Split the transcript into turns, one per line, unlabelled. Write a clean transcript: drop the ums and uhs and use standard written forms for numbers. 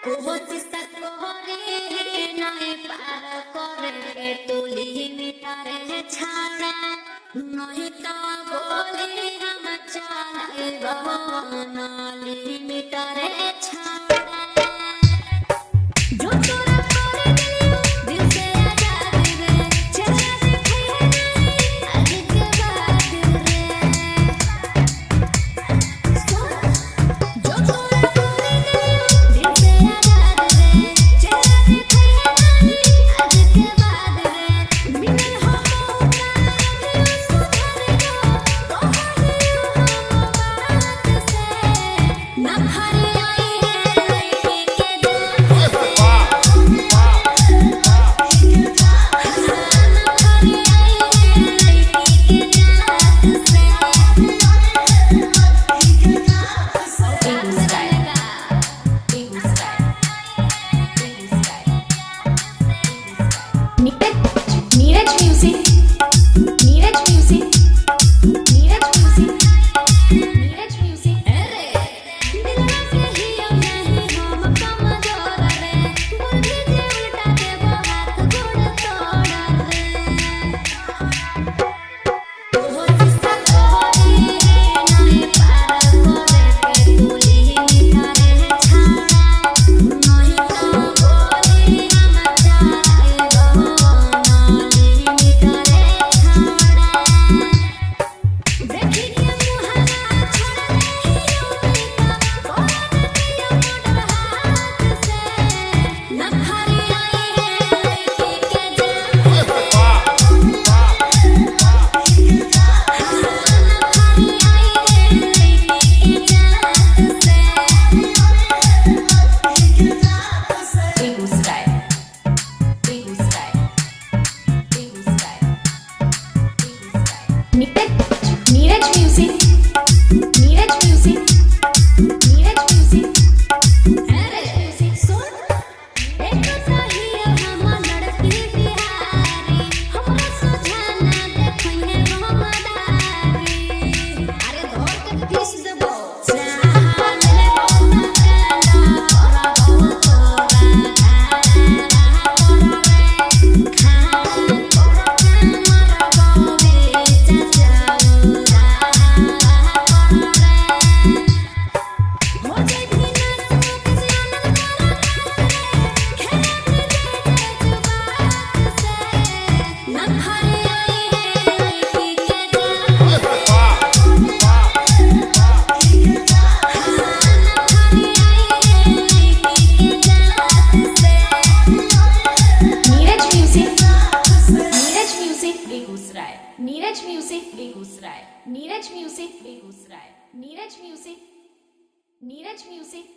कोशिश करे नहीं पार करे तुली मिटारे छाड़ा नहीं तो बोले हम चले नाली मिटारे छाड़ा जो तोरा करे दिल से आजाद रे चला देखे नहीं आज के बाद रे जो तोरा करे दिल से आजाद रे चला देखे नहीं आज के बाद रे मिलन हो मौका सुधर गो कहानियों हम बात से ना भर आई है लड़की के दिल से Neeraj music Neeraj music Neeraj music Neeraj music अरे दिलवा से ही नहीं हम कमजोर रे बुद्धि जे उल्टा देबो हाथ गोड़ तोड़ रे कोशिश करे नहीं पार करे तुली मिटारे छाड़ा नहीं तो बोले हम चले नाली मिटारे छाड़ा देखी के मुहाना छोड़ नहीं उनका कौन दिया मोटर हाथ से न भरी आई है लड़की के जान से न भरी आई है लड़की के जान से Begusarai Begusarai Begusarai Neeraj music Neeraj music Neeraj music अरे म्यूजिक सुन एक सही हम लड़की बिहारी हमरा सुझाना देखिए रोमदारी अरे धोर के पीस देबो चाहल रे बौना कांदा तोरा बहुत तोरा तोरा रे खाना तोरा मारा बाबे चाचा हो जाए भी ना तो किसी आनंद वाला खेल में दे जुबान से न भरी आई है लड़की के जान से न भरी आई है लड़की के जान से Neeraj music Begusarai Neeraj music Begusarai Neeraj music Begusarai Neeraj music Neeraj music